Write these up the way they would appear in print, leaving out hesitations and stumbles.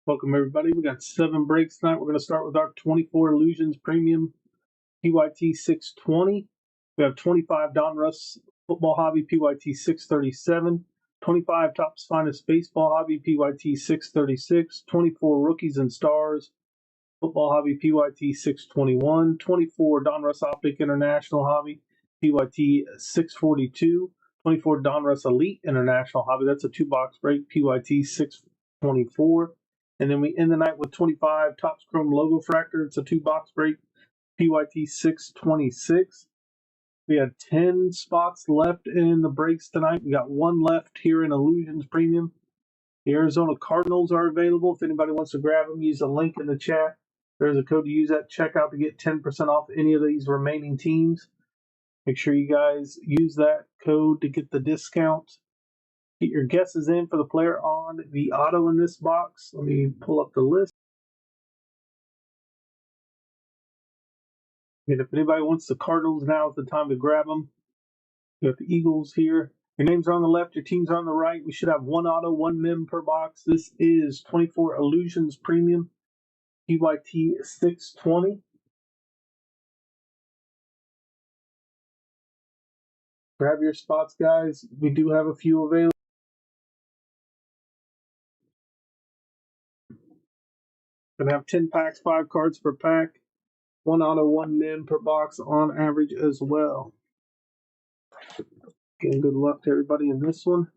Welcome everybody. We got 7 breaks tonight. We're going to start with our 24 Illusions Premium PYT 620. We have 25 Donruss Football Hobby PYT 637, 25 Topps Finest Baseball Hobby PYT 636, 24 Rookies and Stars Football Hobby PYT 621, 24 Donruss Optic International Hobby PYT 642, 24 Donruss Elite International Hobby. That's a 2-box break PYT 624. And then we end the night with 25 Topps Chrome Logo Fractor. It's a 2-box break, PYT 626. We had 10 spots left in the breaks tonight. We got 1 left here in Illusions Premium. The Arizona Cardinals are available. If anybody wants to grab them, use the link in the chat. There's a code to use at checkout to get 10% off any of these remaining teams. Make sure you guys use that code to get the discount. Get your guesses in for the player on the auto in this box. Let me pull up the list. And if anybody wants the Cardinals, now is the time to grab them. We got the Eagles here. Your names are on the left, your teams are on the right. We should have 1 auto, 1 mem per box. This is 24 Illusions Premium, PYT 620. Grab your spots, guys. We do have a few available. Gonna have 10 packs, 5 cards per pack. 1 auto, 1 mem per box on average as well. Again, good luck to everybody in this one.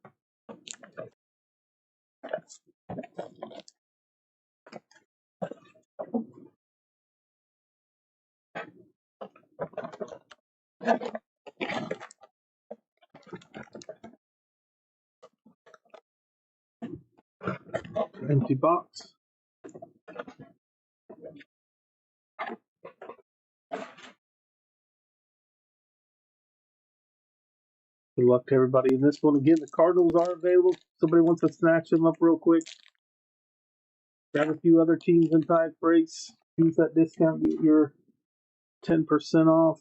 Empty box. Good luck to everybody in this one. Again, the Cardinals are available. Somebody wants to snatch them up real quick. Grab a few other teams in tie breaks. Use that discount, get your 10% off.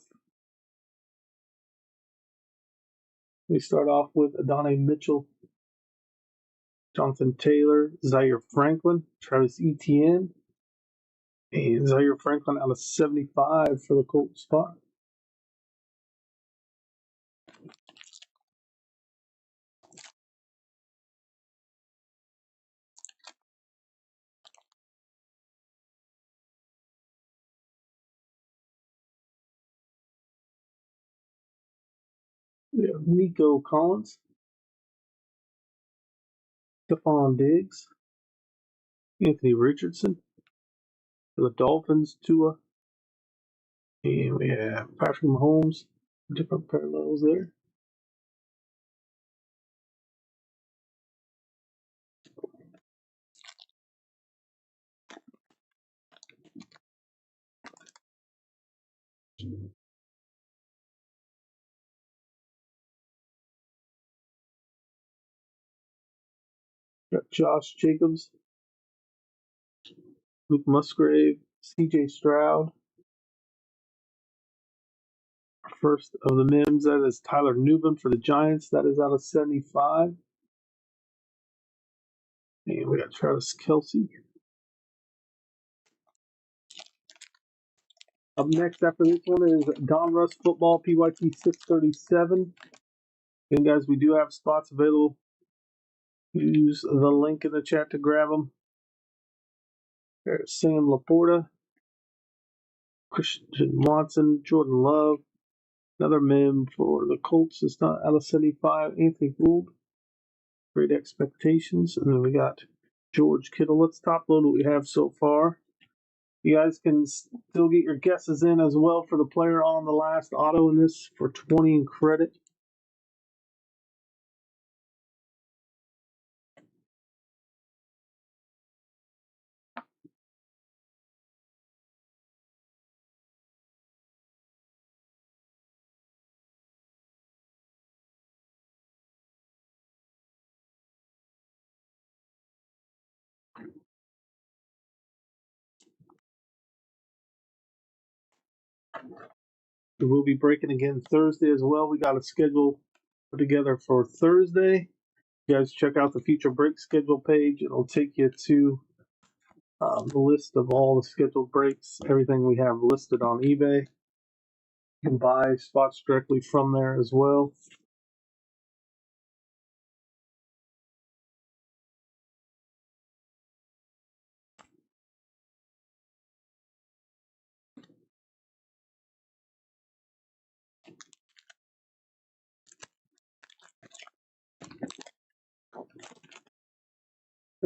We start off with Adonai Mitchell, Jonathan Taylor, Zaire Franklin, Travis Etienne, and Zaire Franklin out of 75 for the Colts spot. We have Nico Collins, Stephon Diggs, Anthony Richardson, for the Dolphins, Tua, and we have Patrick Mahomes, different parallels there. Got Josh Jacobs, Luke Musgrave, CJ Stroud. First of the Mims, that is Tyler Newman for the Giants. That is out of 75. And we got Travis Kelce. Up next after this one is Donruss Football PYT 637. And guys, we do have spots available. Use the link in the chat to grab them. There's Sam Laporta, Christian Watson, Jordan Love. Another mem for the Colts. It's not out of 75. Anthony Gould. Great expectations. And then we got George Kittle. Let's top load what we have so far. You guys can still get your guesses in as well for the player on the last auto in this for 20 in credit. We will be breaking again Thursday as well. We got a schedule put together for Thursday. You guys check out the future break schedule page. It'll take you to the list of all the scheduled breaks, everything we have listed on eBay. You can buy spots directly from there as well.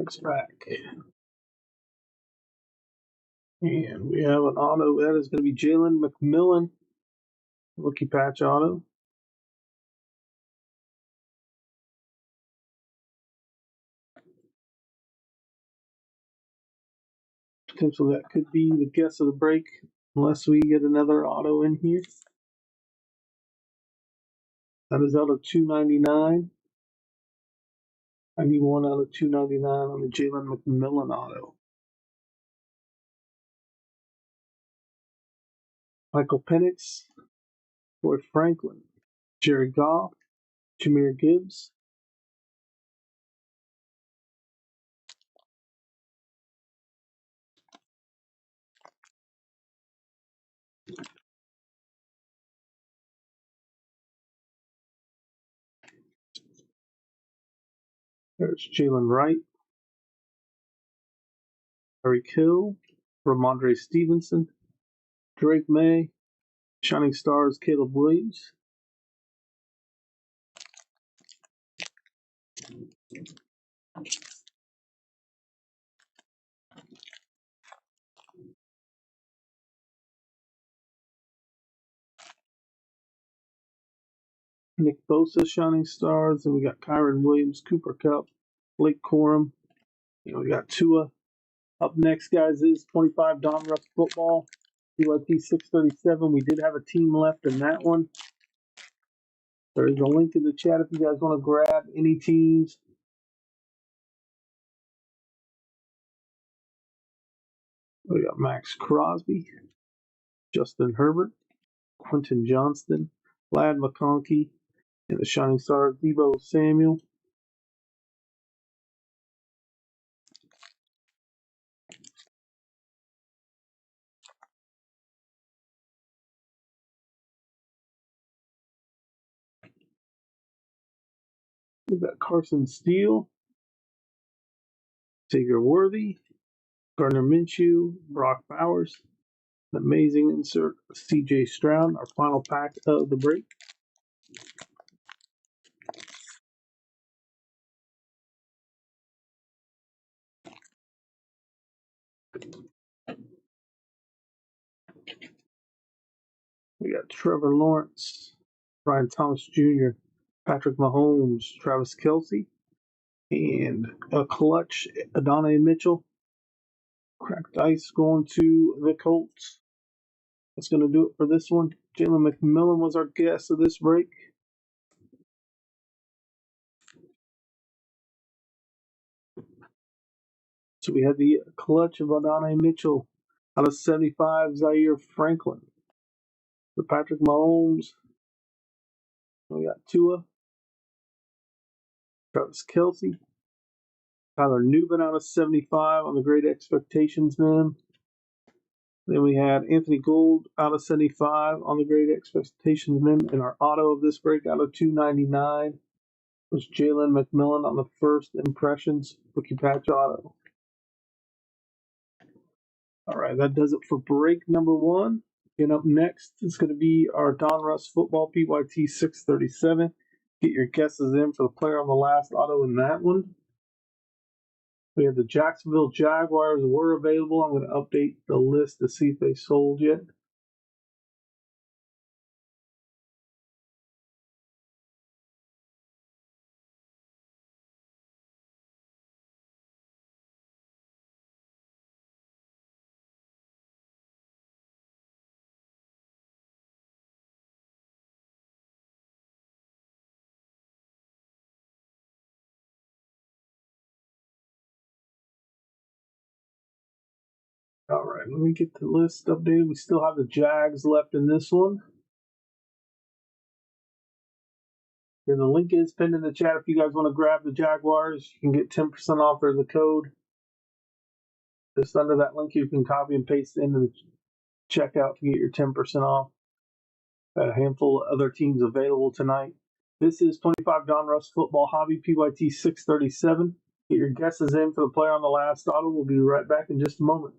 It's back. And we have an auto that is going to be Jalen McMillan, rookie patch auto. Potentially that could be the guess of the break, unless we get another auto in here. That is out of 299. 91 out of 299 on the Jalen McMillan auto. Michael Penix, Troy Franklin, Jared Goff, Jahmyr Gibbs. There's Jalen Wright, Tyreek Hill, Ramondre Stevenson, Drake May, Shining Stars Caleb Williams. Nick Bosa, Shining Stars, and we got Kyron Williams, Cooper Kupp, Blake Corum. We got Tua. Up next, guys, is 25 Donruss Football, PYT 637. We did have a team left in that one. There is a link in the chat if you guys want to grab any teams. We got Max Crosby, Justin Herbert, Quentin Johnston, Vlad McConkey, and the Shining Star Deebo Samuel. We've got Carson Steele, Xavier Worthy, Gardner Minshew, Brock Bowers, an amazing insert, CJ Stroud, our final pack of the break. We got Trevor Lawrence, Brian Thomas Jr., Patrick Mahomes, Travis Kelce, and a clutch Adonai Mitchell. Cracked ice going to the Colts. That's going to do it for this one. Jalen McMillan was our guest of this break. So we had the clutch of Adonai Mitchell out of 75, Zaire Franklin. For Patrick Mahomes, we got Tua, Travis Kelce, Tyler Newman out of 75 on the Great Expectations Man. Then we had Anthony Gould out of 75 on the Great Expectations Men. And our auto of this break out of 299 was Jalen McMillan on the First Impressions rookie patch auto. All right, that does it for break number one. And up next is going to be our Donruss Football PYT 637. Get your guesses in for the player on the last auto in that one. We have the Jacksonville Jaguars were available. I'm going to update the list to see if they sold yet. All right, let me get the list updated. We still have the Jags left in this one. And the link is pinned in the chat if you guys want to grab the Jaguars. You can get 10% off. There's a code. Just under that link, you can copy and paste it into the checkout to get your 10% off. Got a handful of other teams available tonight. This is 25 Donruss Football Hobby PYT 637. Get your guesses in for the player on the last auto. We'll be right back in just a moment.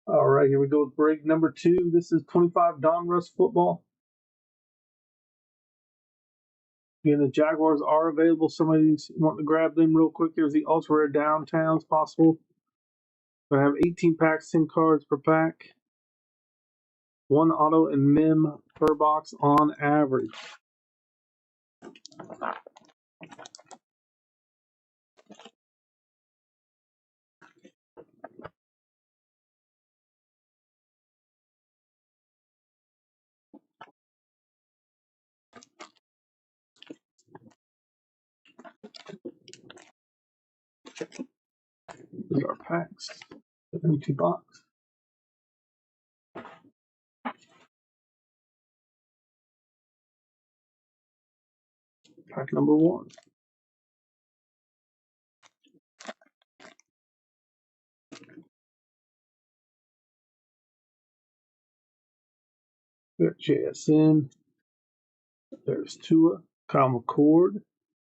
All right, here we go with break number 2. This is 25 Donruss Football. Again, the Jaguars are available. Somebody's wanting to grab them real quick. There's the ultra rare downtowns possible. But I have 18 packs, 10 cards per pack. 1 auto and mem per box on average. These are packs. Empty box. Pack number 1. We got JSN. There's Tua, Kyle McCord,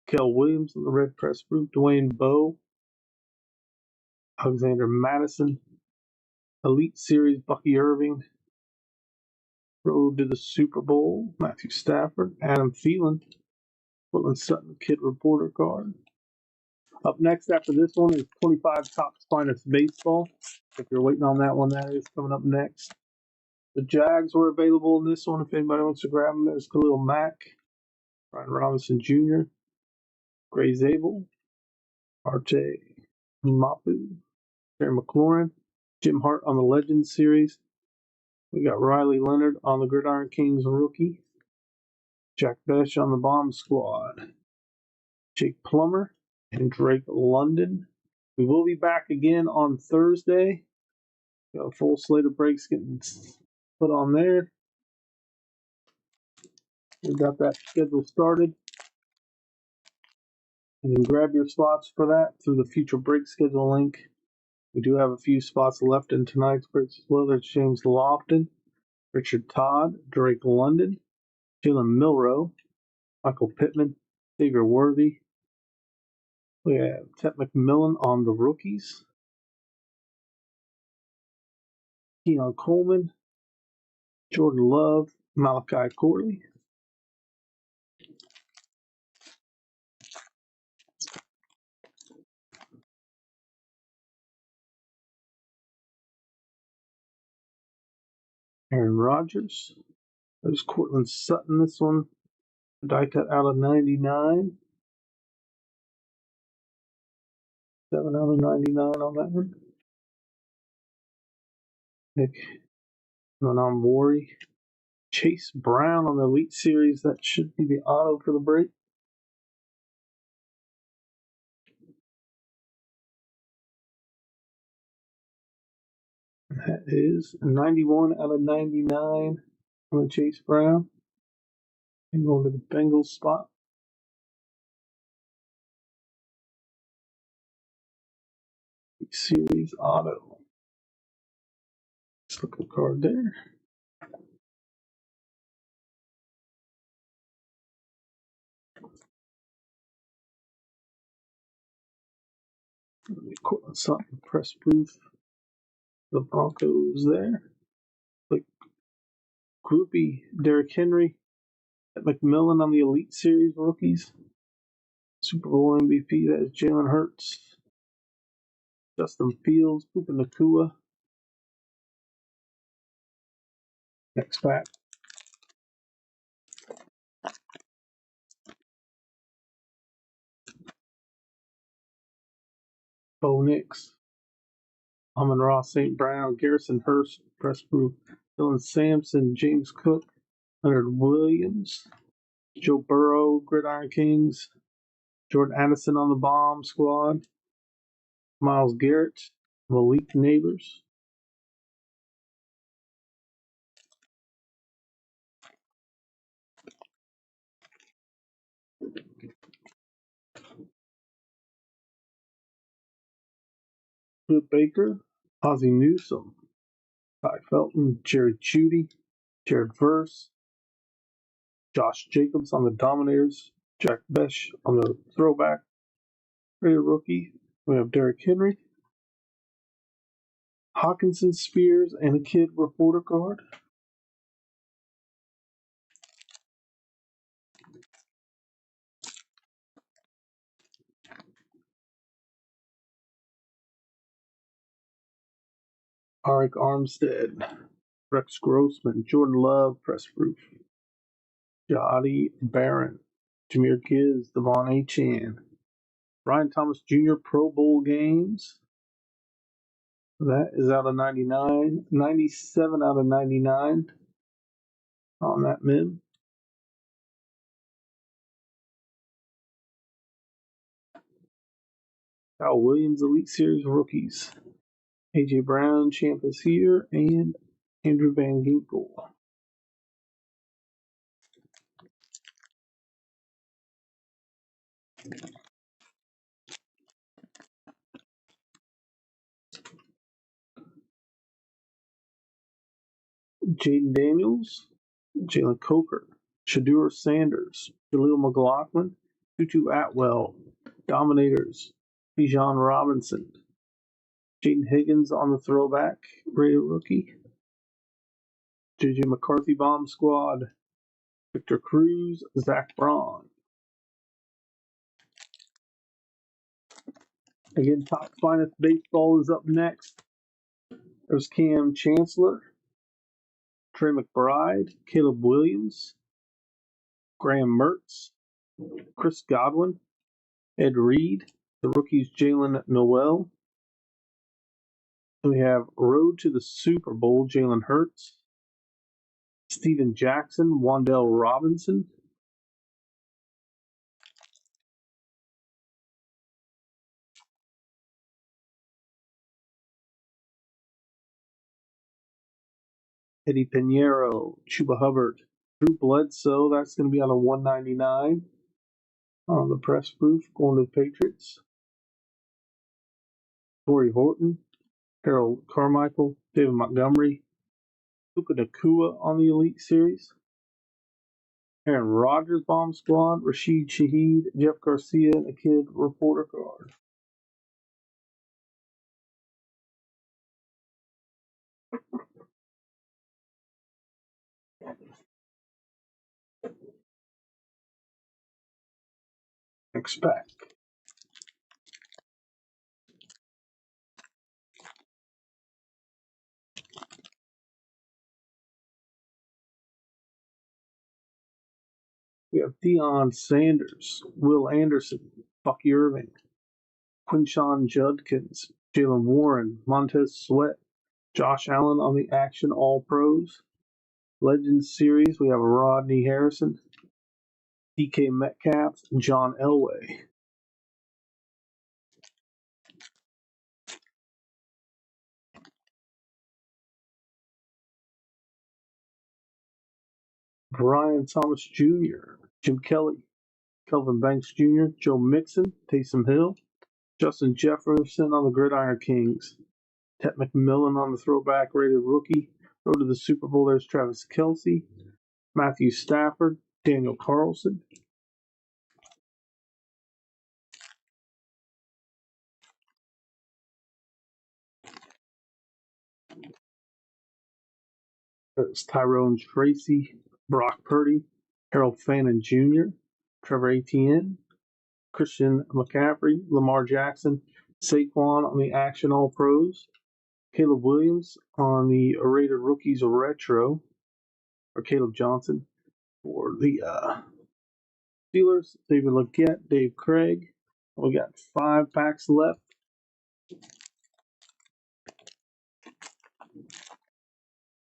Kel Williams on the red press group, Dwayne Bowe, Alexander Madison, Elite Series Bucky Irving, Road to the Super Bowl, Matthew Stafford, Adam Thielen, Portland Sutton Kid Reporter card. Up next after this one is 25 Topps Finest Baseball. If you're waiting on that one, that is coming up next. The Jags were available in this one. If anybody wants to grab them, there's Khalil Mack, Ryan Robinson Jr., Gray Zabel, Arte Mapu, Terry McLaurin, Jim Hart on the Legends series. We got Riley Leonard on the Gridiron Kings rookie, Jack Besh on the Bomb Squad, Jake Plummer, and Drake London. We will be back again on Thursday. Got a full slate of breaks getting put on there. We got that schedule started. You can grab your slots for that through the future break schedule link. We do have a few spots left in tonight's breaks as well. There's James Lofton, Richard Todd, Drake London, Jalen Milroe, Michael Pittman, Xavier Worthy. We have Ted McMillan on the rookies, Keon Coleman, Jordan Love, Malachi Corley. Aaron Rodgers. There's Cortland Sutton, this one. Die cut out of 99. 7 out of 99 on that one. Nick Manamori. Chase Brown on the Elite Series. That should be the auto for the break. That is 91 out of 99 on the Chase Brown. And going to the Bengals spot. Series auto. Let's look at the card there. Cortland Sutton press proof. The Broncos there. Like groupie Derrick Henry. McMillan on the Elite Series rookies. Super Bowl MVP, that is Jalen Hurts. Justin Fields, Puka Nakua. Next pack. Bo Nix, Amon-Ra St. Brown, Garrison Hurst, Press Proof, Dylan Sampson, James Cook, Leonard Williams, Joe Burrow, Gridiron Kings, Jordan Addison on the Bomb Squad, Myles Garrett, Malik Neighbors, Cliff Baker, Ozzie Newsome, Ty Felton, Jerry Jeudy, Jared Verse, Josh Jacobs on the Dominators, Jack Besh on the Throwback, Raider Rookie. We have Derrick Henry, Hawkinson, Spears, and a Kid Reporter card. Arik Armstead, Rex Grossman, Jordan Love, Press Proof, Jody Barron, Jameer Gibbs, Devon Achane, Brian Thomas Jr. Pro Bowl games. That is out of 99. 97 out of 99 on that mid. Kyle Williams Elite Series rookies. A.J. Brown, Champ is here, and Andrew Van Ginkel. Jaden Daniels, Jalen Coker, Shadur Sanders, Jaleel McLaughlin, Tutu Atwell, Dominators, Bijan Robinson, Jaden Higgins on the throwback, Raider rookie, J.J. McCarthy Bomb Squad, Victor Cruz, Zach Braun. Again, Top Finest Baseball is up next. There's Cam Chancellor, Trey McBride, Caleb Williams, Graham Mertz, Chris Godwin, Ed Reed, the rookies Jalen Noel. And we have Road to the Super Bowl, Jalen Hurts, Steven Jackson, Wan'Dale Robinson, Eddie Pinheiro, Chuba Hubbard, Drew Bledsoe, that's going to be out of 199 on the press proof, going to the Patriots. Torrey Horton, Harold Carmichael, David Montgomery, Puka Nacua on the Elite Series, Aaron Rodgers Bomb Squad, Rashid Shaheed, Jeff Garcia, and a Kid Reporter card. Next pack. We have Deion Sanders, Will Anderson, Bucky Irving, Quinshawn Judkins, Jalen Warren, Montez Sweat, Josh Allen on the Action All Pros. Legends Series, we have Rodney Harrison, DK Metcalf, John Elway. Brian Thomas Jr., Jim Kelly, Kelvin Banks Jr., Joe Mixon, Taysom Hill, Justin Jefferson on the Gridiron Kings, Ted McMillan on the throwback rated rookie. Road to the Super Bowl, there's Travis Kelce, Matthew Stafford, Daniel Carlson. There's Tyrone Tracy, Brock Purdy, Harold Fannin Jr., Trevor Etienne, Christian McCaffrey, Lamar Jackson, Saquon on the Action All Pros, Caleb Williams on the Rated Rookies Retro, for Caleb Johnson. For the Steelers, David Legette, Dave Craig. We got 5 packs left.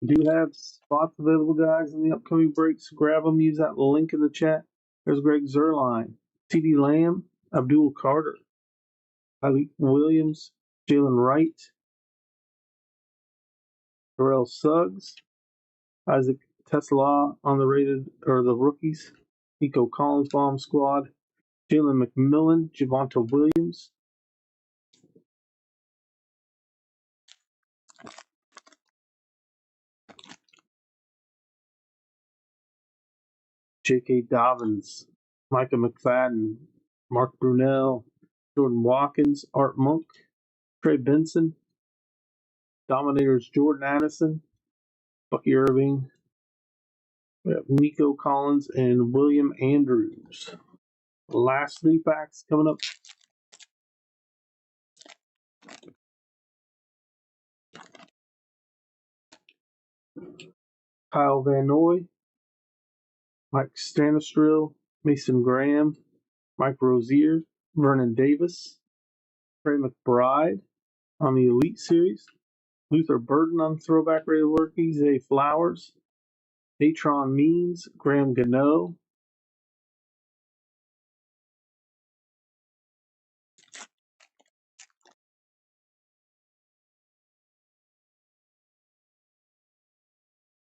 We do have spots available, guys, in the upcoming breaks. Grab them. Use that link in the chat. There's Greg Zerline, CeeDee Lamb, Abdul Carter, Malik Williams, Jalen Wright, Terrell Suggs, Isaac Tesla on the the rookies, Nico Collins bomb squad, Jalen McMillan, Javonte Williams, J.K. Dobbins, Micah McFadden, Mark Brunell, Jordan Watkins, Art Monk, Trey Benson, Dominators Jordan Addison, Bucky Irving, we have Nico Collins, and William Andrews. Last 3 packs coming up. Kyle Van Noy, Mike Stanistrill, Mason Graham, Mike Rozier, Vernon Davis, Trey McBride on the Elite Series, Luther Burden on Throwback Rated Rookie, Zay Flowers, Natron Means, Graham Gano,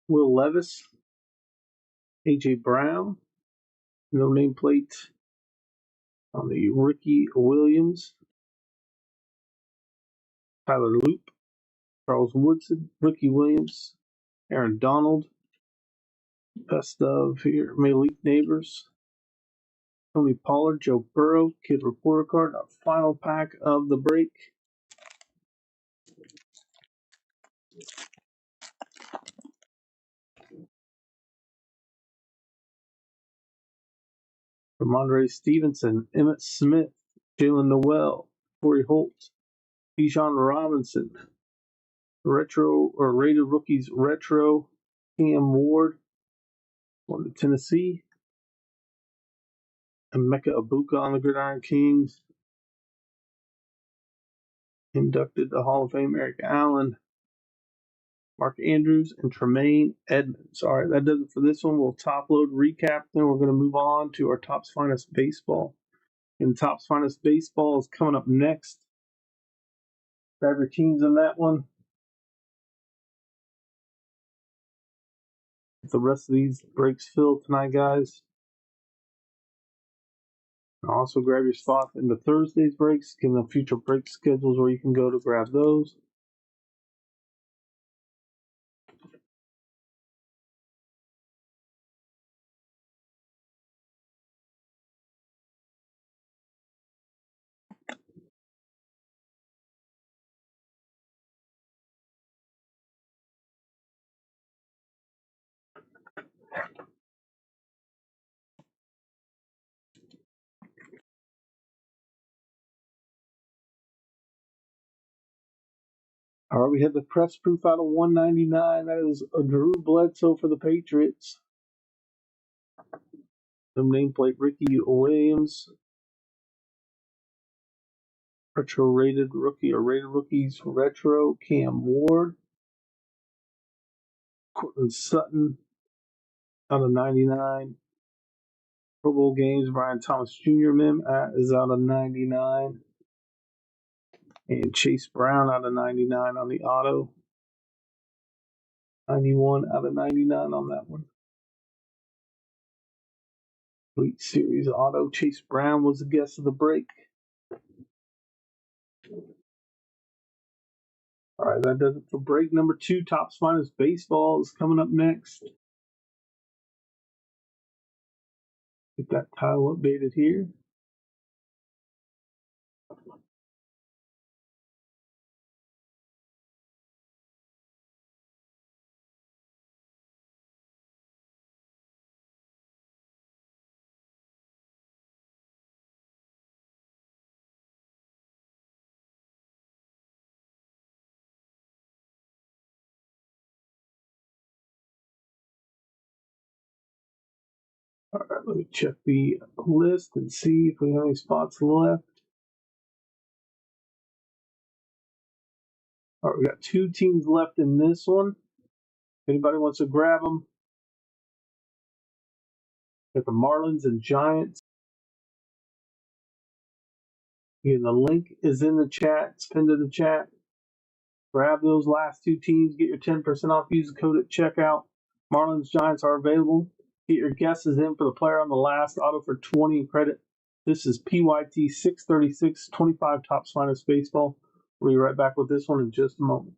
Will Levis, A.J. Brown, no nameplate on the Ricky Williams, Tyler Loop, Charles Woodson, Ricky Williams, Aaron Donald, best of here, Malik Neighbors, Tony Pollard, Joe Burrow, Kid Reporter Card, our final pack of the break. Ramondre Stevenson, Emmett Smith, Jalen Noel, Corey Holt, Bijan Robinson, retro or rated rookies retro, Cam Ward, on to Tennessee, Emeka Abuka on the Gridiron Kings, inducted to Hall of Fame Eric Allen, Mark Andrews, and Tremaine Edmonds. All right, that does it for this one. We'll top load recap, then we're going to move on to our Topps Finest Baseball. And Topps Finest Baseball is coming up next. Grab your teams in that one. Get the rest of these breaks filled tonight, guys. And also grab your spot in the Thursday's breaks, give them future break schedules where you can go to grab those. All right, we had the press proof out of 199. That is a Drew Bledsoe for the Patriots. The nameplate Ricky Williams. Retro rated rookie or rated rookies retro Cam Ward. Cortland Sutton out of 99. Pro Bowl games, Brian Thomas Jr. is out of 99. And Chase Brown out of 99 on the auto. 91 out of 99 on that one. Elite Series auto. Chase Brown was the guest of the break. All right, that does it for break number 2. Topps Finest Baseball is coming up next. Get that title updated here. All right, let me check the list and see if we have any spots left. All right, we got 2 teams left in this one. If anybody wants to grab them, got the Marlins and Giants. Again, the link is in the chat. It's pinned to the chat. Grab those last 2 teams. Get your 10% off. Use the code at checkout. Marlins, Giants are available. Get your guesses in for the player on the last auto for 20 in credit. This is PYT 636, 25 Tops Finest Baseball. We'll be right back with this one in just a moment.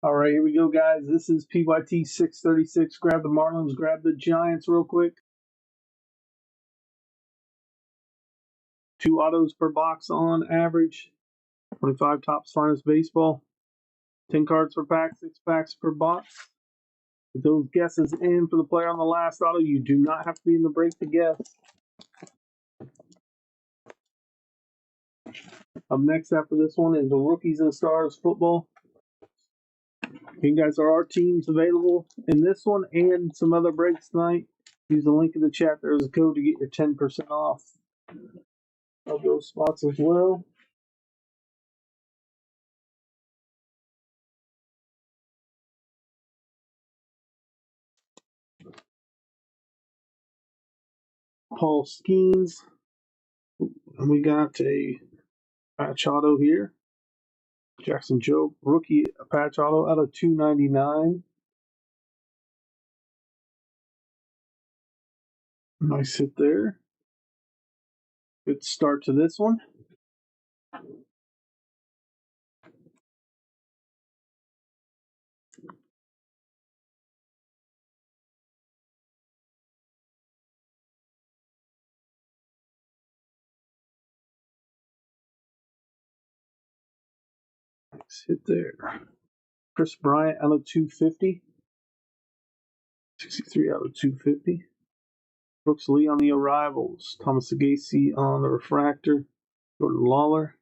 All right, here we go, guys. This is PYT 636. Grab the Marlins, grab the Giants real quick. 2 autos per box on average. 25 Tops Finest Baseball. 10 cards per pack, 6 packs per box. Get those guesses in for the player on the last auto. You do not have to be in the break to guess. Up next after this one is the Rookies and Stars football. You guys, are our teams available in this one and some other breaks tonight? Use the link in the chat. There's a code to get your 10% off of those spots as well. Paul Skeens. And we got a patch auto here. Jackson Joe, rookie patch auto out of 299. Nice hit there. Good start to this one. Nice hit there. Chris Bryant out of 250. 63 out of 250. Brooks Lee on the arrivals. Thomas Agacy on the refractor. Jordan Lawler.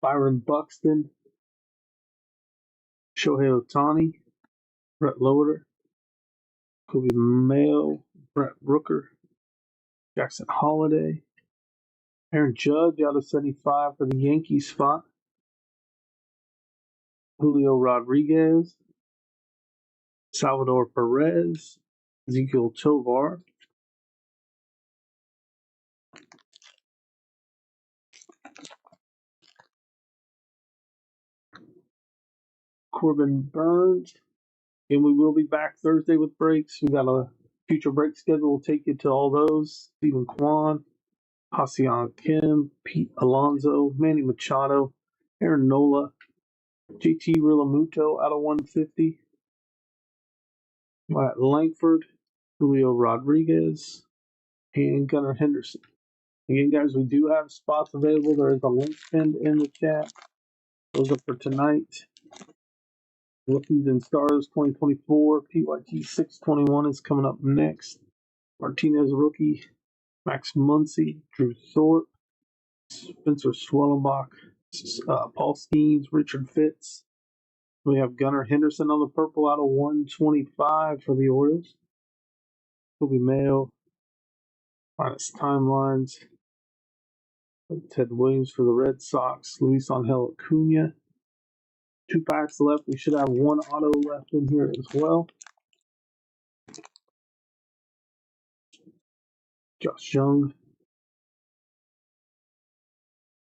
Byron Buxton. Shohei Ohtani. Brett Loader. Kobe Mayo. Brett Rooker. Jackson Holiday. Aaron Judge out of 75 for the Yankees spot. Julio Rodriguez. Salvador Perez. Ezekiel Tovar. Corbin Burns. And we will be back Thursday with breaks. We got a future break schedule. We'll take you to all those. Stephen Kwan, Haseon Kim, Pete Alonso, Manny Machado, Aaron Nola, JT Realmuto out of 150. Matt Langford, Julio Rodriguez, and Gunnar Henderson. Again, guys, we do have spots available. There is a link pinned in the chat. Those are for tonight. Rookies and Stars 2024. PYT 621 is coming up next. Martinez rookie. Max Muncy. Drew Thorpe. Spencer Swellenbach, Paul Skeens, Richard Fitz. We have Gunnar Henderson on the purple out of 125 for the Orioles. Kobe Mayo, minus timelines. Ted Williams for the Red Sox. Luis Angel Acuna. 2 packs left. We should have 1 auto left in here as well. Josh Young.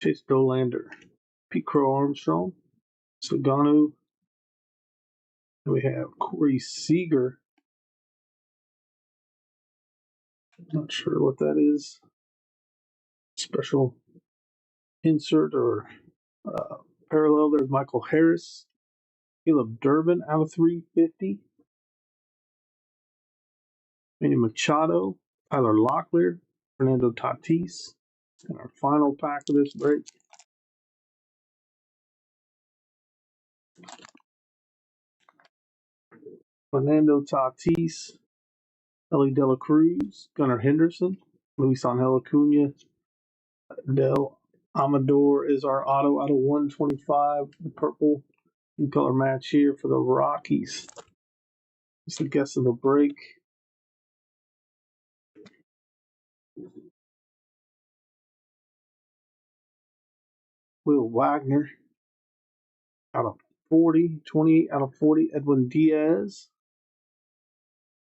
Chase Dolander. Pete Crow Armstrong. Saganu. And we have Corey Seager. Not sure what that is. Special insert or parallel. There's Michael Harris. Caleb Durbin out of 350. Manny Machado. Tyler Locklear. Fernando Tatis. And our final pack of this break. Fernando Tatis. Ellie De La Cruz. Gunnar Henderson. Luis Angel Acuna. Del Amador is our auto out of 125. The purple color match here for the Rockies. It's the guess of the break. Will Wagner out of 40. 28 out of 40. Edwin Diaz.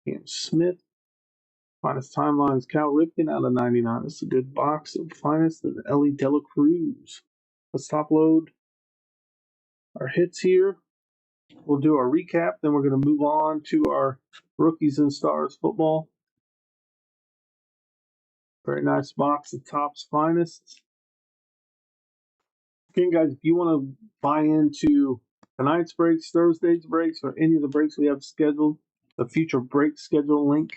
Cam Smith. Finest timelines. Cal Ripken out of 99. That's a good box of finest. And Ellie De La Cruz. Let's top load our hits here. We'll do our recap. Then we're going to move on to our Rookies and Stars football. Very nice box of Topps finest. Again, guys, if you want to buy into tonight's breaks, Thursday's breaks, or any of the breaks we have scheduled, the future break schedule link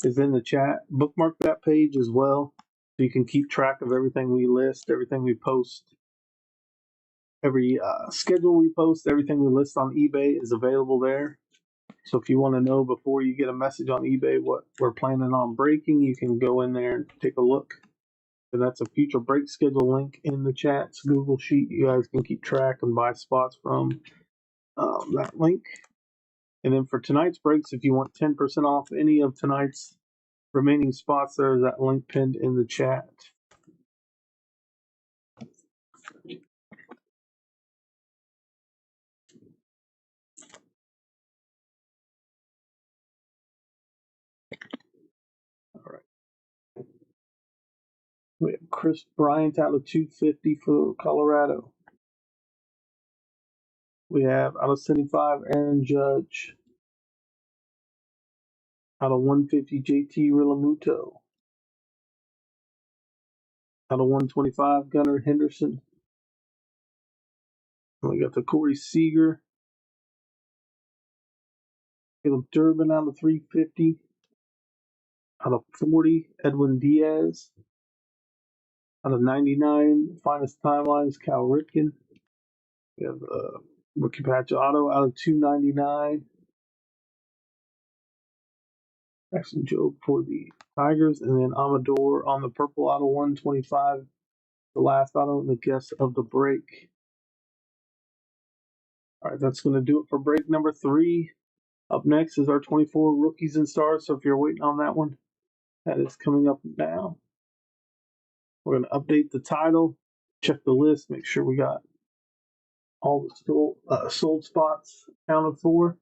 is in the chat. Bookmark that page as well so you can keep track of everything we list, everything we post. Every schedule we post, everything we list on eBay is available there. So if you want to know before you get a message on eBay what we're planning on breaking, you can go in there and take a look. And that's a future break schedule link in the chat's Google Sheet. You guys can keep track and buy spots from that link. And then for tonight's breaks, if you want 10% off any of tonight's remaining spots, there's that link pinned in the chat. All right. We have Chris Bryant out of 250 for Colorado. We have out of 75, Aaron Judge. Out of 150, JT Realmuto. Out of 125, Gunnar Henderson. And we got the Corey Seager. Caleb Durbin out of 350. Out of 40, Edwin Diaz. Out of 99, finest timelines, Cal Ripken. We have rookie patch auto out of 299. Jackson Jobe for the Tigers. And then Amador on the purple out of 125. The last auto and the guess of the break. All right, that's going to do it for break number 3. Up next is our 24 Rookies and Stars. So if you're waiting on that one, that is coming up now. We're going to update the title, check the list, make sure we got all the sold spots accounted for.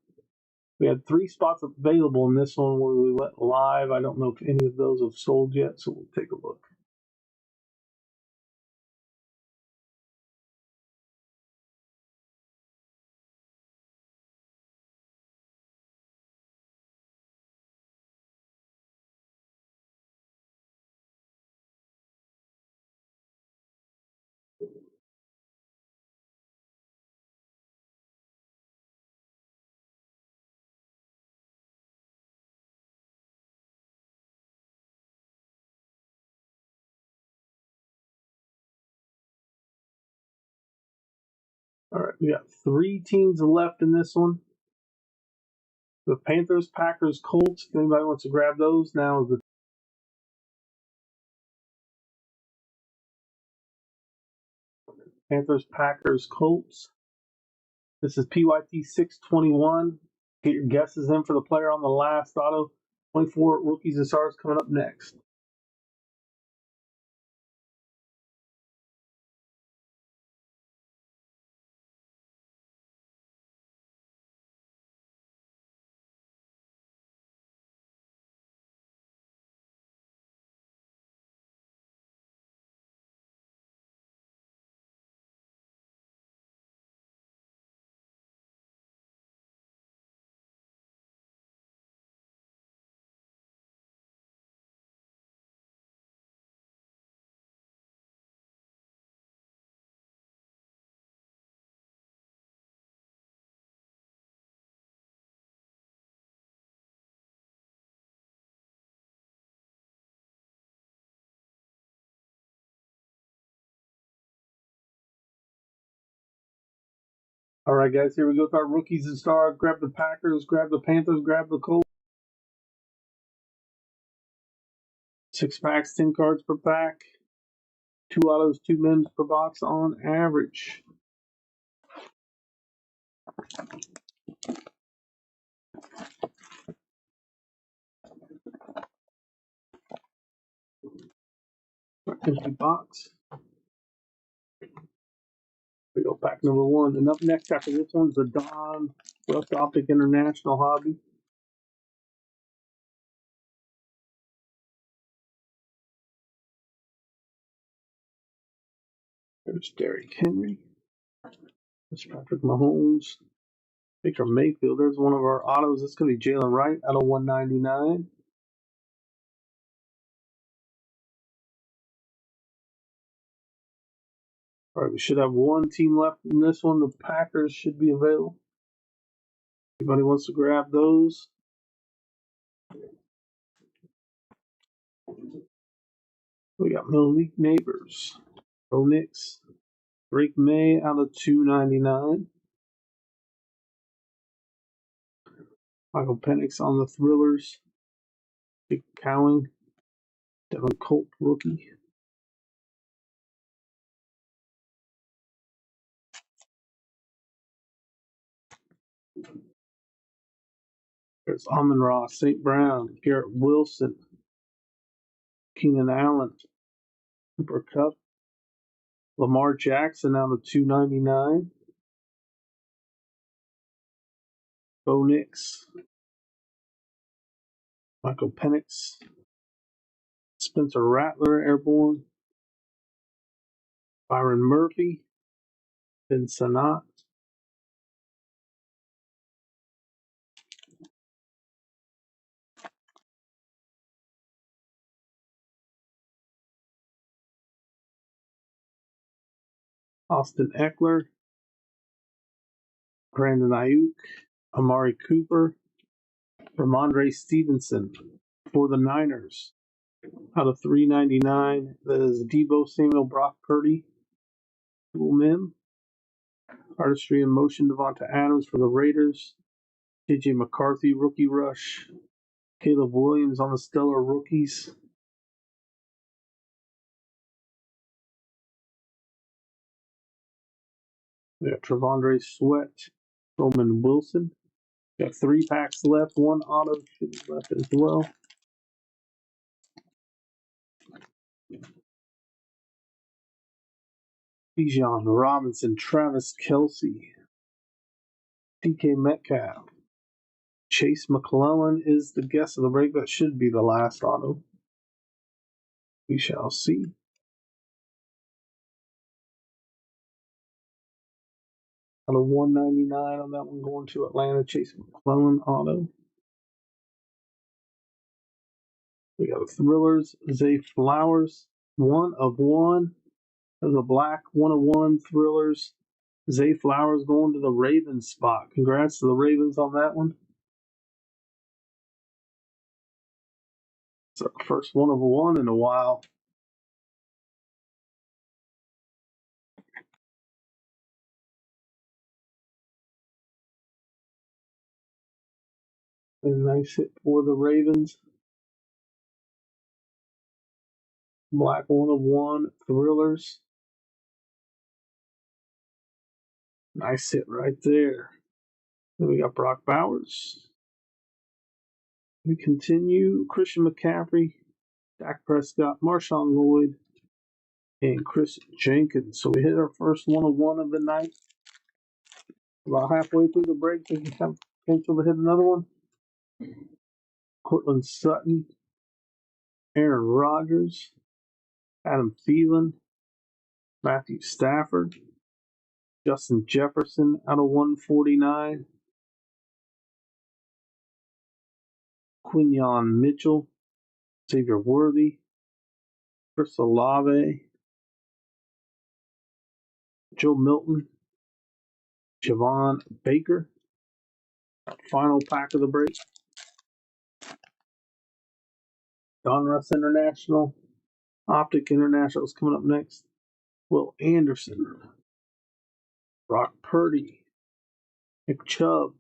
We had 3 spots available in this one where we went live. I don't know if any of those have sold yet, so we'll take a look. All right, we got 3 teams left in this one. The Panthers, Packers, Colts. If anybody wants to grab those, now is the Panthers, Packers, Colts. This is PYT 621. Get your guesses in for the player on the last auto. 24 rookies and stars coming up next. All right, guys, here we go with our rookies and stars. Grab the Packers, grab the Panthers, grab the Colts. 6 packs, 10 cards per pack. 2 autos, 2 mims per box on average. Empty box. We go pack number 1. And up next after this one's the Don Rough Optic International Hobby. There's Derrick Henry. There's Patrick Mahomes. Baker Mayfield. There's one of our autos. It's going to be Jalen Wright out of 199. All right, we should have one team left in this one. The Packers should be available. Anybody wants to grab those? We got Malik Neighbors. Bo Nix. Drake May out of 299. Michael Penix on the Thrillers. Dick Cowing. Devin Colt rookie. There's Amon-Ra St. Brown. Garrett Wilson. Keenan Allen. Cooper Kupp. Lamar Jackson out of 299. Bo Nix. Michael Penix. Spencer Rattler, airborne. Byron Murphy. Ben Sanat. Austin Eckler. Brandon Ayuk. Amari Cooper. Ramondre Stevenson for the Niners. Out of 399, that is Deebo Samuel, Brock Purdy, Dual Mim. Artistry and Motion, Devonta Adams for the Raiders. JJ McCarthy, Rookie Rush. Caleb Williams on the Stellar Rookies. We got Trevondre Sweat, Roman Wilson. We got 3 packs left. 1 auto should be left as well. Bijan Robinson, Travis Kelce, DK Metcalf. Chase McClellan is the guess of the break. That should be the last auto. We shall see. Out of 199 on that one, going to Atlanta. Chase McClellan auto. We got the Thrillers. Zay Flowers. 1 of 1. There's a black 1 of 1 Thrillers. Zay Flowers going to the Ravens spot. Congrats to the Ravens on that one. It's our first 1 of 1 in a while. A nice hit for the Ravens. Black 1 of 1 Thrillers. Nice hit right there. Then we got Brock Bowers. We continue. Christian McCaffrey, Dak Prescott, Marshawn Lloyd, and Chris Jenkins. So we hit our first 101 of the night. About halfway through the break, we have potential to hit another one. Cortland Sutton, Aaron Rodgers, Adam Thielen, Matthew Stafford, Justin Jefferson out of 149, Quinyon Mitchell, Xavier Worthy, Chris Olave, Joe Milton, Javon Baker. Final pack of the break. Donruss International, Optic International is coming up next. Will Anderson, Brock Purdy, Nick Chubb.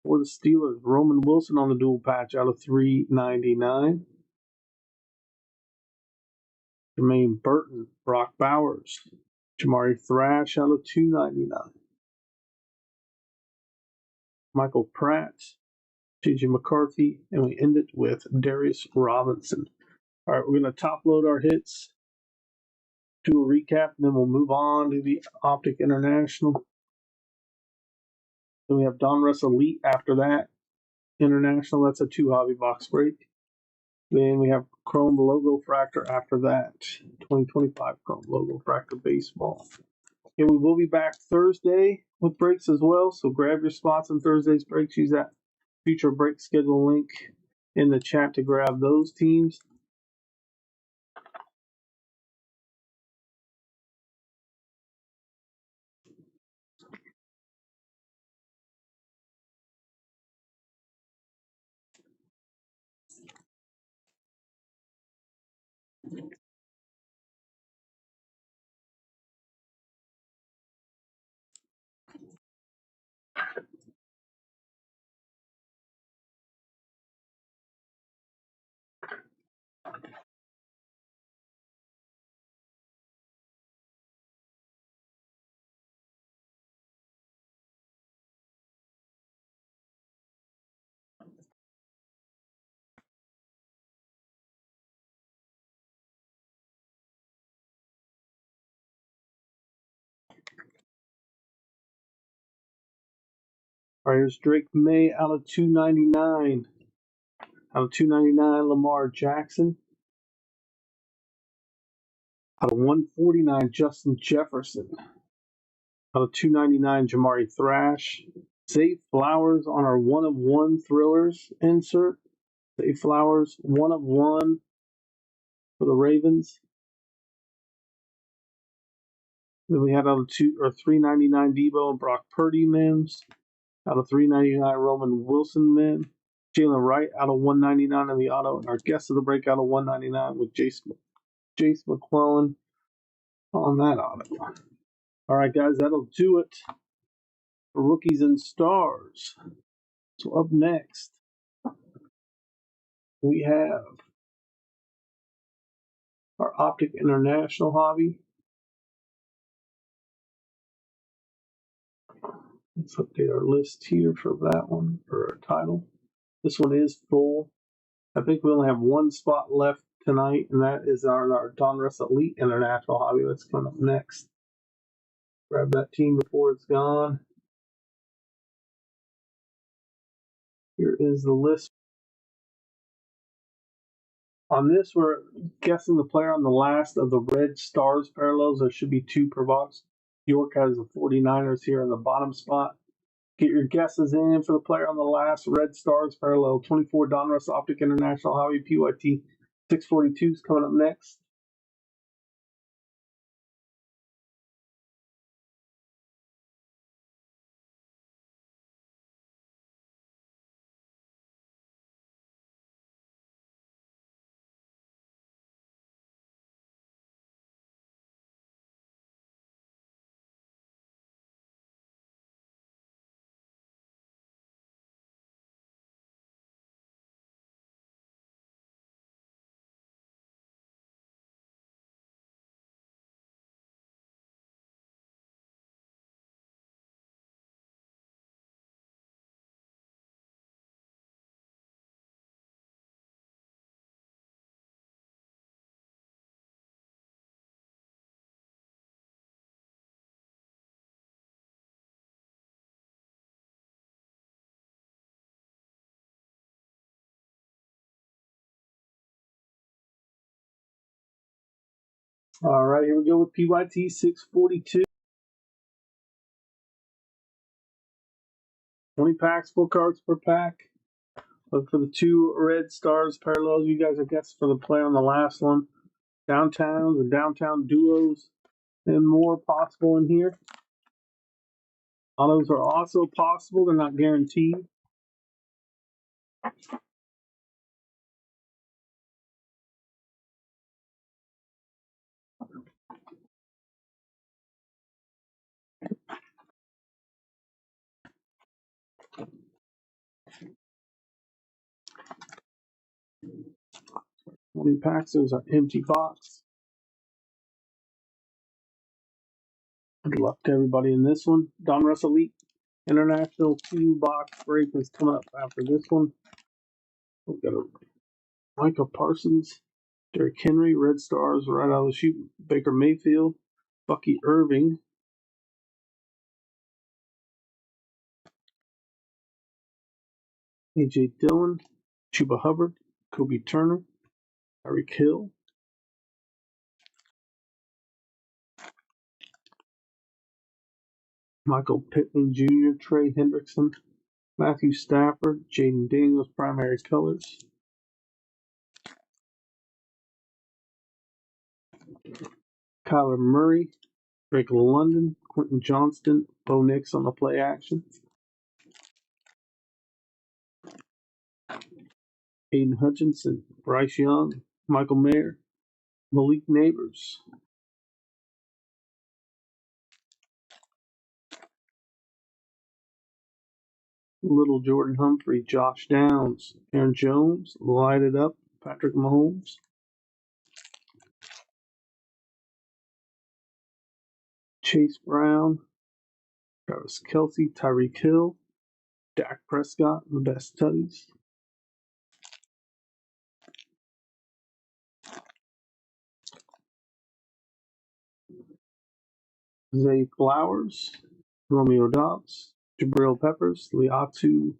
For the Steelers, Roman Wilson on the dual patch out of 399. Jermaine Burton, Brock Bowers, Jamari Thrash out of 299. Michael Pratt, J.J. McCarthy, and we end it with Darius Robinson. All right, we're going to top load our hits, do a recap, and then we'll move on to the Optic International. Then we have Donruss Elite after that. International, that's a 2 hobby box break. Then we have Chrome Logo Fractor after that. 2025 Chrome Logo Fractor Baseball. And we will be back Thursday with breaks as well. So grab your spots on Thursday's breaks. Use that future break schedule link in the chat to grab those teams. All right, here's Drake May out of 299. Out of 299, Lamar Jackson. Out of 149, Justin Jefferson. Out of 299, Jamari Thrash. Zay Flowers on our 1 of 1 thrillers insert. Zay Flowers, 1 of 1 for the Ravens. Then we have out of 399 Debo and Brock Purdy Mims. Out of 399 Roman Wilson Mim. Jalen Wright out of 199 in the auto. And our guest of the break out of 199 with Jace McClellan on that auto. All right, guys, that'll do it for Rookies and Stars. So up next, we have our Optic International hobby. Let's update our list here for that one, for our title. This one is full. I think we only have one spot left tonight, and that is our Donruss Elite International hobby that's coming up next. Grab that team before it's gone. Here is the list. On this, we're guessing the player on the last of the red stars parallels. There should be 2 per box. York has the 49ers here in the bottom spot. Get your guesses in for the player on the last red stars parallel. 24 Donruss Optic International Hobby PYT 642 is coming up next. All right, here we go with PYT 642. 20 packs, 4 cards per pack. Look for the 2 red stars parallels. You guys, I guess, for the play on the last one. Downtowns and downtown duos and more possible in here. Autos are also possible. They're not guaranteed. When he packs, there's an empty box. Good luck to everybody in this one. Don Russ Elite International 2-box break is coming up after this one. We've got a Michael Parsons, Derrick Henry, Red Stars right out of the chute, Baker Mayfield, Bucky Irving, A.J. Dillon, Chuba Hubbard, Kobe Turner, Tyreek Hill, Michael Pittman Jr., Trey Hendrickson, Matthew Stafford, Jaden Daniels, primary colors, Kyler Murray, Drake London, Quentin Johnston, Bo Nix on the play action, Aiden Hutchinson, Bryce Young, Michael Mayer, Malik Neighbors, Little Jordan Humphrey, Josh Downs, Aaron Jones, Light It Up, Patrick Mahomes, Chase Brown, Travis Kelce, Tyreek Hill, Dak Prescott, the best tutties, Zay Flowers, Romeo Dobbs, Jabril Peppers, Liatu,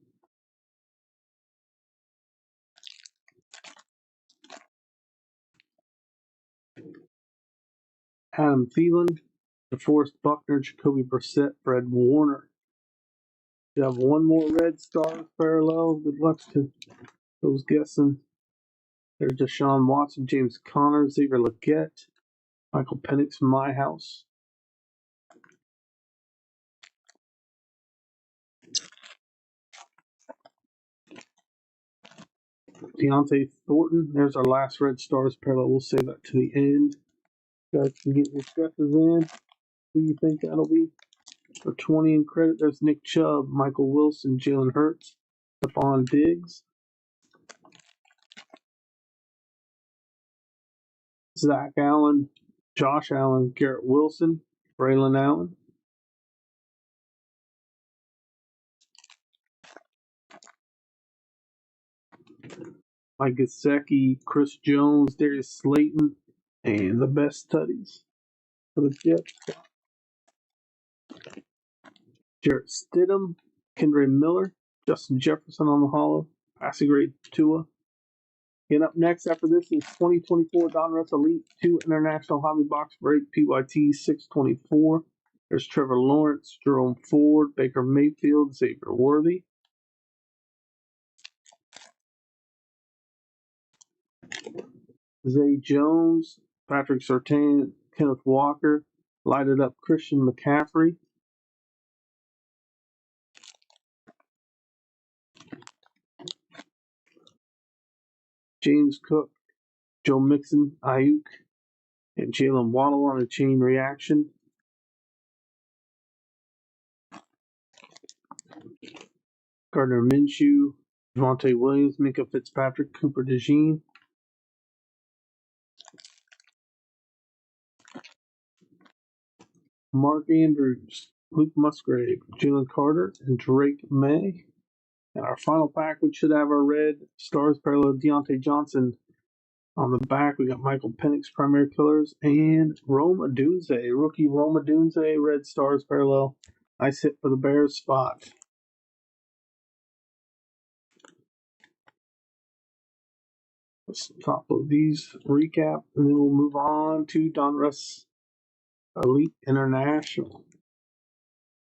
Adam Thielen, DeForest Buckner, Jacoby Brissett, Fred Warner. You have one more red star parallel. Good luck to those guessing. There's Deshaun Watson, James Conner, Xavier Legette, Michael Penix from My House. Deontay Thornton. There's our last red stars parallel. We'll save that to the end. You guys can get your guesses in. Who you think that'll be? For 20 in credit, there's Nick Chubb, Michael Wilson, Jalen Hurts, Stephon Diggs, Zach Allen, Josh Allen, Garrett Wilson, Braylon Allen, Mike Gesicki, Chris Jones, Darius Slayton, and the best tutties for the Jets. Jarrett Stidham, Kendre Miller, Justin Jefferson on the hollow, passing grade Tua. And up next after this is 2024 Don Russ Elite 2 International Hobby Box Break PYT 624. There's Trevor Lawrence, Jerome Ford, Baker Mayfield, Xavier Worthy. Zay Jones, Patrick Surtain, Kenneth Walker, lighted up Christian McCaffrey. James Cook, Joe Mixon, Ayuk, and Jalen Waddle on a chain reaction. Gardner Minshew, Javonte Williams, Minka Fitzpatrick, Cooper DeJean. Mark Andrews, Luke Musgrave, Jalen Carter, and Drake May. And our final pack, we should have our red stars parallel Deontay Johnson on the back. We got Michael Penix, primary colors, and Rome Odunze, rookie Rome Odunze, red stars parallel. Nice hit for the Bears spot. Let's top of these recap, and then we'll move on to Donruss Elite International.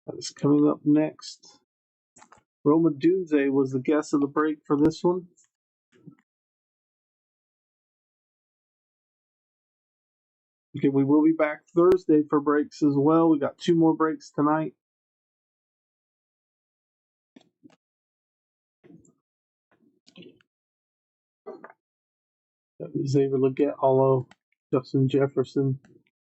That is coming up next. Roma Dunze was the guest of the break for this one. Okay, we will be back Thursday for breaks as well. We got 2 more breaks tonight. Xavier Leggett, Hollow, Justin Jefferson,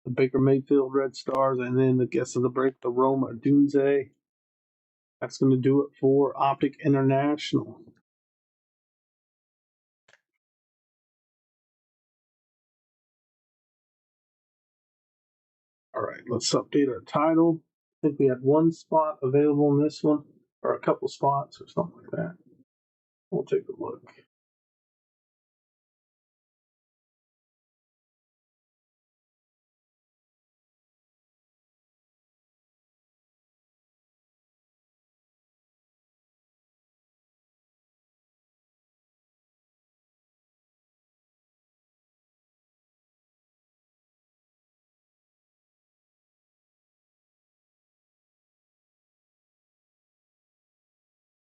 the Baker Mayfield Red Stars, and then the guest of the break, the Roma Dunze. That's going to do it for Optic International. All right, let's update our title. I think we had 1 spot available in this one, or a couple spots or something like that. We'll take a look.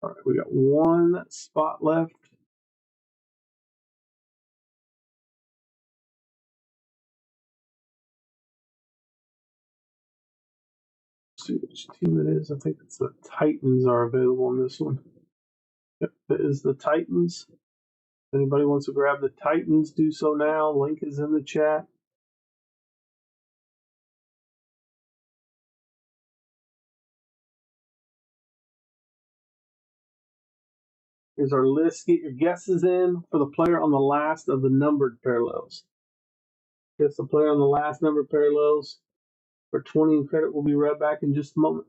All right, we got 1 spot left. Let's see which team it is. I think it's the Titans are available in this one. Yep, it is the Titans. If anybody wants to grab the Titans, do so now. Link is in the chat. Here's our list. Get your guesses in for the player on the last of the numbered parallels. Guess the player on the last numbered parallels for 20 in credit. We'll be right back in just a moment.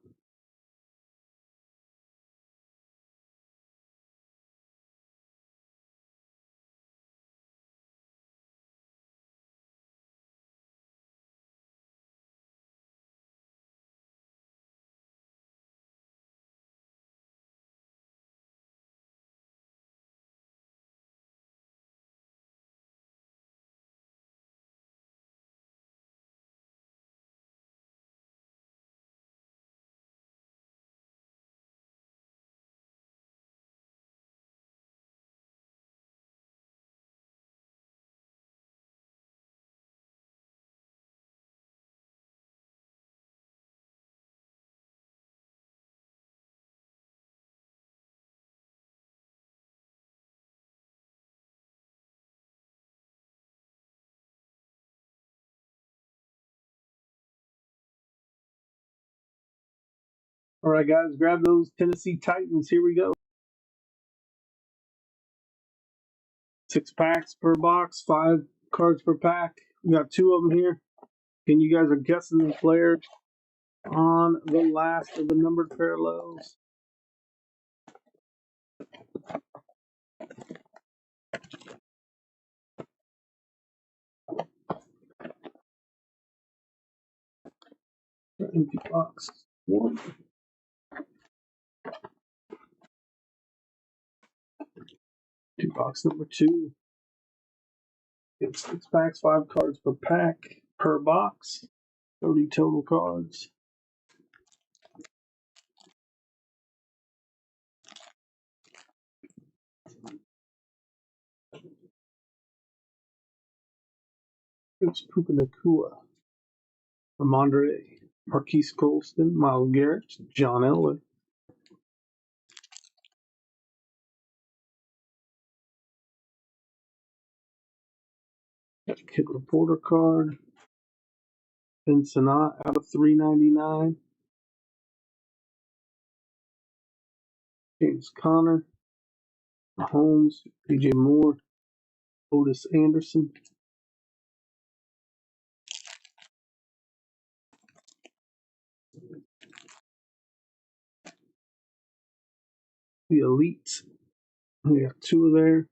All right, guys, grab those Tennessee Titans. Here we go. 6 packs per box, 5 cards per pack. We got 2 of them here. And you guys are guessing the player on the last of the numbered parallels. Empty box 1. Empty box number 2. Get 6 packs, 5 cards per pack per box. 30 total cards. It's Puka Nakua, Ramondre, Marquise Colston, Myles Garrett, John Elway. Kid Reporter card. Ben Sinnott out of 399. James Conner, Mahomes, DJ Moore, Otis Anderson. The Elite. We got 2 there.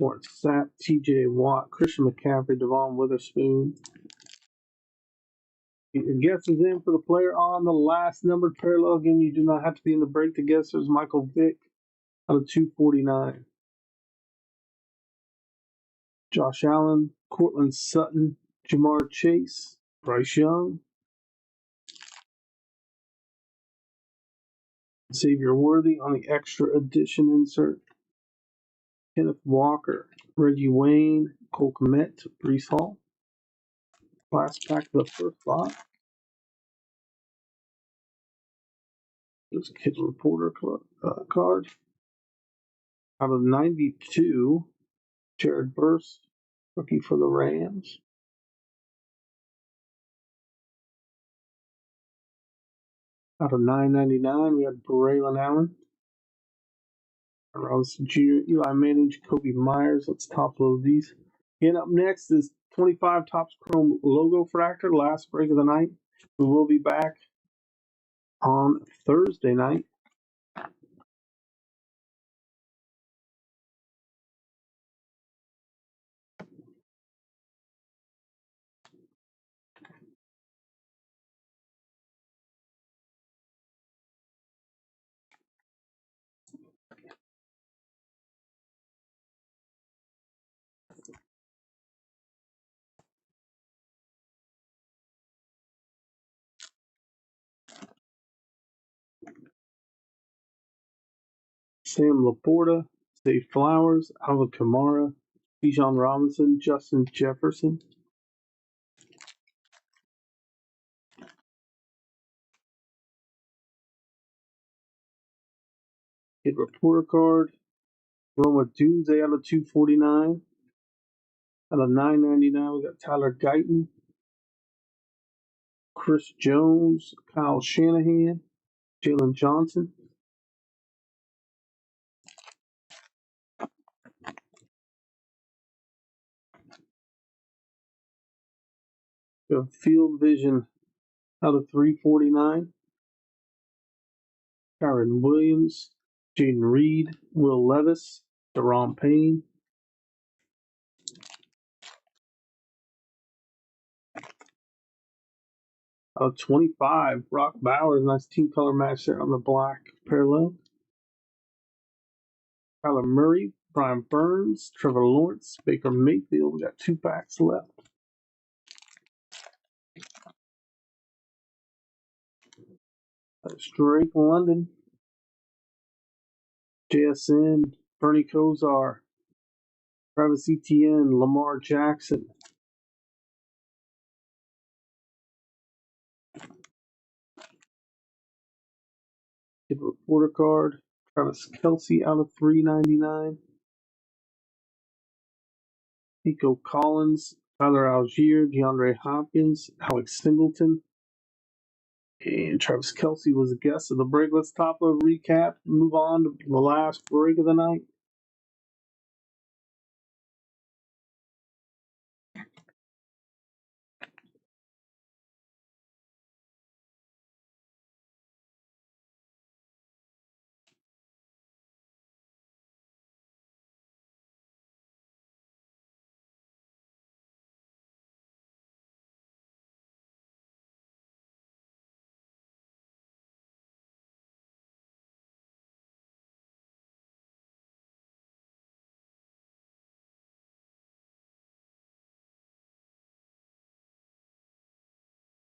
Warren Sapp, TJ Watt, Christian McCaffrey, Devon Witherspoon. Get your guesses in for the player on the last numbered parallel. Again, you do not have to be in the break to guess. There's Michael Vick out of 249. Josh Allen, Cortland Sutton, Jamar Chase, Bryce Young, Xavier Worthy on the extra edition insert, Kenneth Walker, Reggie Wayne, Cole Kmet, Brees Hall. Last pack of the first lot. There's a Kid Reporter card. Out of 92, Jared Verse, rookie for the Rams. Out of 999, we had Braylon Allen. Robinson Jr., Eli Manning, Jacoby Myers. Let's top load these. And up next is 25 Topps Chrome Logo Fractor, last break of the night. We will be back on Thursday night. Sam Laporta, Zay Flowers, Alvin Kamara, Bijan Robinson, Justin Jefferson. Kid Reporter card. Roma Doomsday out of 249. Out of 999, we got Tyler Guyton, Chris Jones, Kyle Shanahan, Jalen Johnson. We have Field Vision out of 349. Kyron Williams, Jaden Reed, Will Levis, Deron Payne. Out of 25, Brock Bowers, nice team color match there on the black parallel. Kyler Murray, Brian Burns, Trevor Lawrence, Baker Mayfield. We got 2 packs left. That's Drake London, JSN, Bernie Kosar, Travis Etienne, Lamar Jackson. Kid Reporter card, Travis Kelce out of 399. Nico Collins, Tyler Algier, DeAndre Hopkins, Alex Singleton. And Travis Kelce was a guest of the break. Let's top load recap and move on to the last break of the night.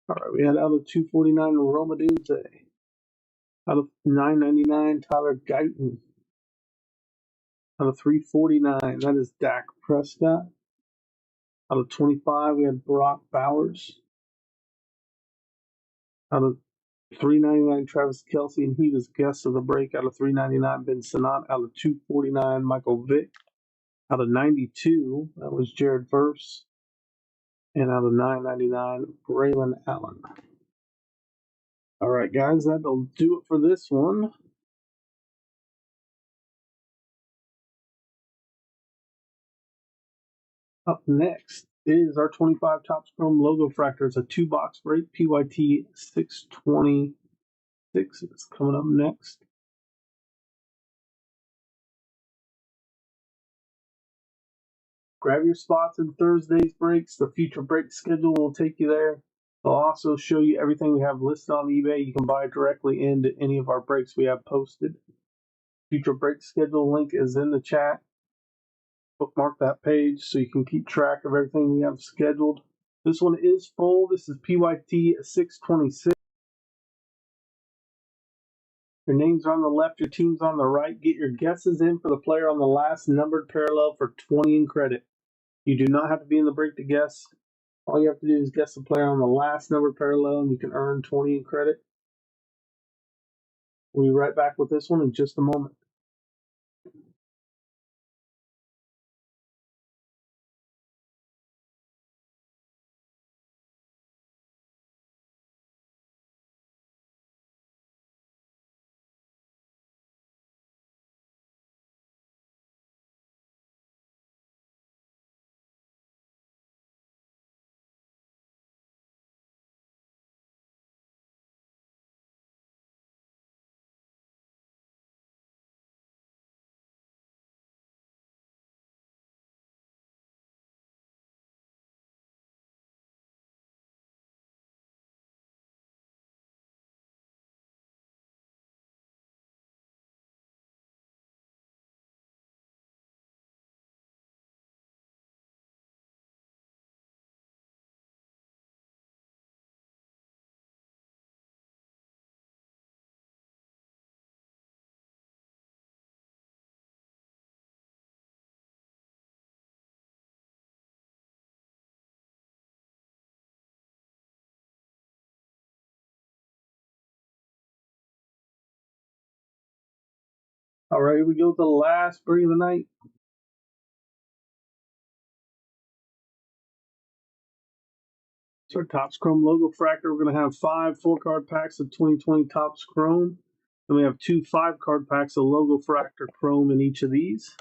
All right, we had out of 249 Roma Doomsday. Out of 999 Tyler Guyton. Out of 349, that is Dak Prescott. Out of 25, we had Brock Bowers. Out of 399, Travis Kelce, and he was guest of the break. Out of 399, Ben Sinnott. Out of 249, Michael Vick. Out of 92, that was Jared Verse. And out of 999, Braylon Allen. All right, guys, that'll do it for this one. Up next is our 25 Topps Chrome Logo Fractor. It's a 2-box break, PYT 626. It's coming up next. Grab your spots in Thursday's breaks. The future break schedule will take you there. I'll also show you everything we have listed on eBay. You can buy directly into any of our breaks we have posted. Future break schedule link is in the chat. Bookmark that page so you can keep track of everything we have scheduled. This one is full. This is PYT 626. Your name's on the left, your team's on the right. Get your guesses in for the player on the last numbered parallel for 20 in credit. You do not have to be in the break to guess. All you have to do is guess the player on the last numbered parallel and you can earn 20 in credit. We'll be right back with this one in just a moment. All right, here we go with the last break of the night. It's our Topps Chrome Logo Fractor. We're going to have 5 4-card packs of 2020 Topps Chrome. And we have 2 5-card packs of Logo Fractor Chrome in each of these.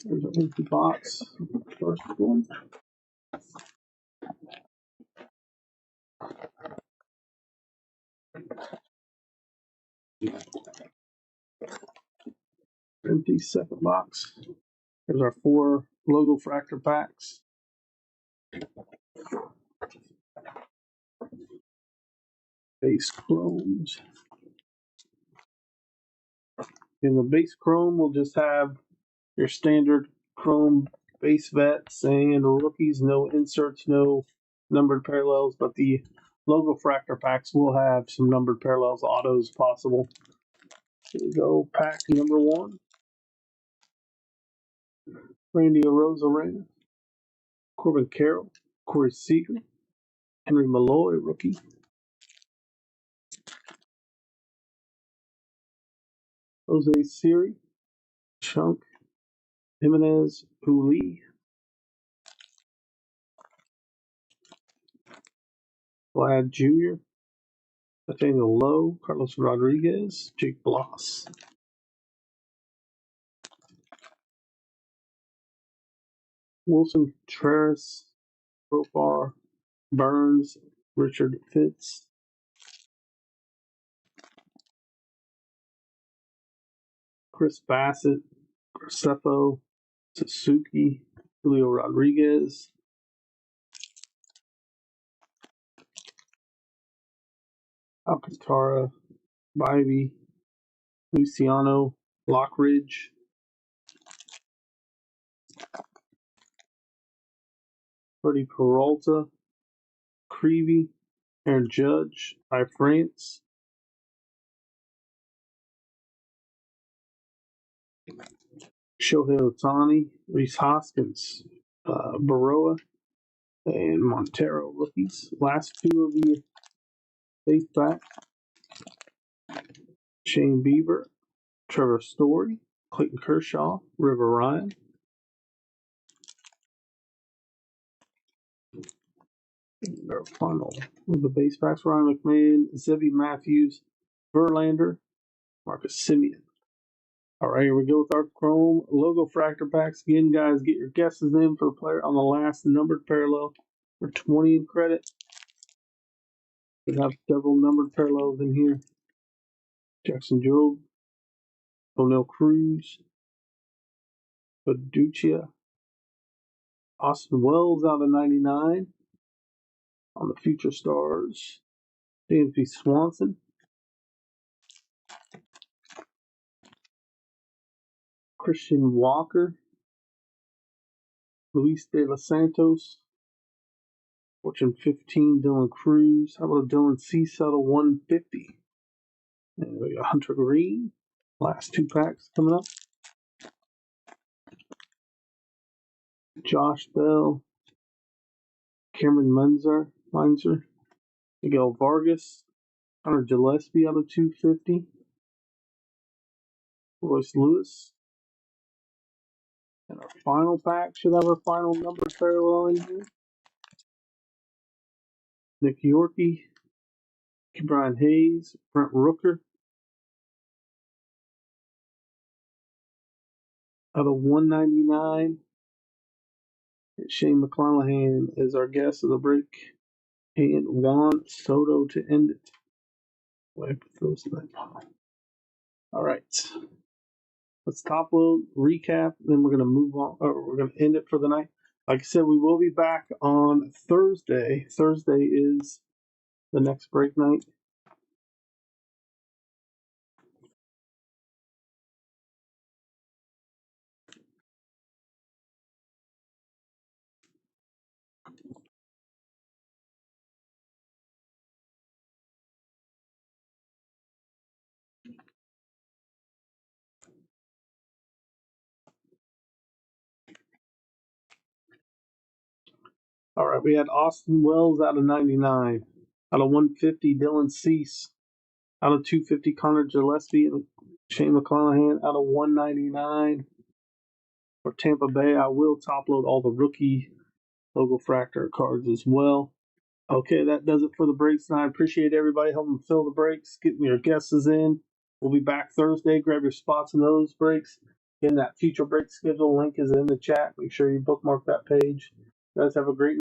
There's our empty box. First one. Empty second box. There's our 4 Logo Fractor packs. Base Chromes. In the base Chrome, we'll just have your standard Chrome base vets and rookies. No inserts, no numbered parallels, but the Logo Fractor packs will have some numbered parallels, autos possible. Here we go, pack number 1. Randy Arozarena, Corbin Carroll, Corey Seager, Henry Malloy, rookie. Jose Siri, Chunk, Jimenez, Uli, Vlad Jr., Nathaniel Lowe, Carlos Rodriguez, Jake Bloss. Wilson Contreras, Profar, Burns, Richard Fitz, Chris Bassett, Gracefo, Suzuki, Julio Rodriguez, Alcantara, Bivey, Luciano, Lockridge, Freddie Peralta, Creevy, Aaron Judge, Ty France, Shohei Ohtani, Reese Hoskins, Baroa, and Montero rookies. Last 2 of the base pack. Shane Bieber, Trevor Story, Clayton Kershaw, River Ryan. And our final with the base packs: Ryan McMahon, Zebby Matthews, Verlander, Marcus Simeon. All right, here we go with our Chrome logo fractor packs. Again, guys, get your guesses in for the player on the last numbered parallel for 20 in credit. We have several numbered parallels in here. Jackson Jobe, O'Neill Cruz, Fiducia, Austin Wells out of 99. On the Future Stars, James B. Swanson, Christian Walker, Luis De Los Santos, Fortune 15, Dylan Cruz. How about a Dylan Cease out of 150? And we got Hunter Green. Last 2 packs coming up. Josh Bell, Cameron Munzer, Miguel Vargas, Hunter Gillespie out of 250. Royce Lewis. And our final pack should have our final number parallel in here. Nick Yorkie, Brian Hayes, Brent Rooker. Out of 199, Shane McClanahan is our guest of the break. And Juan Soto to end it. All right. Let's top load, recap, then we're going to move on, or we're going to end it for the night. Like I said, we will be back on Thursday. Thursday is the next break night. All right, we had Austin Wells out of 99. Out of 150, Dylan Cease. Out of 250, Connor Gillespie and Shane McClanahan. Out of 199 for Tampa Bay. I will top load all the rookie logo fractor cards as well. Okay, that does it for the breaks. And I appreciate everybody helping fill the breaks, getting your guesses in. We'll be back Thursday. Grab your spots in those breaks. Again, that future break schedule link is in the chat. Make sure you bookmark that page. You guys have a great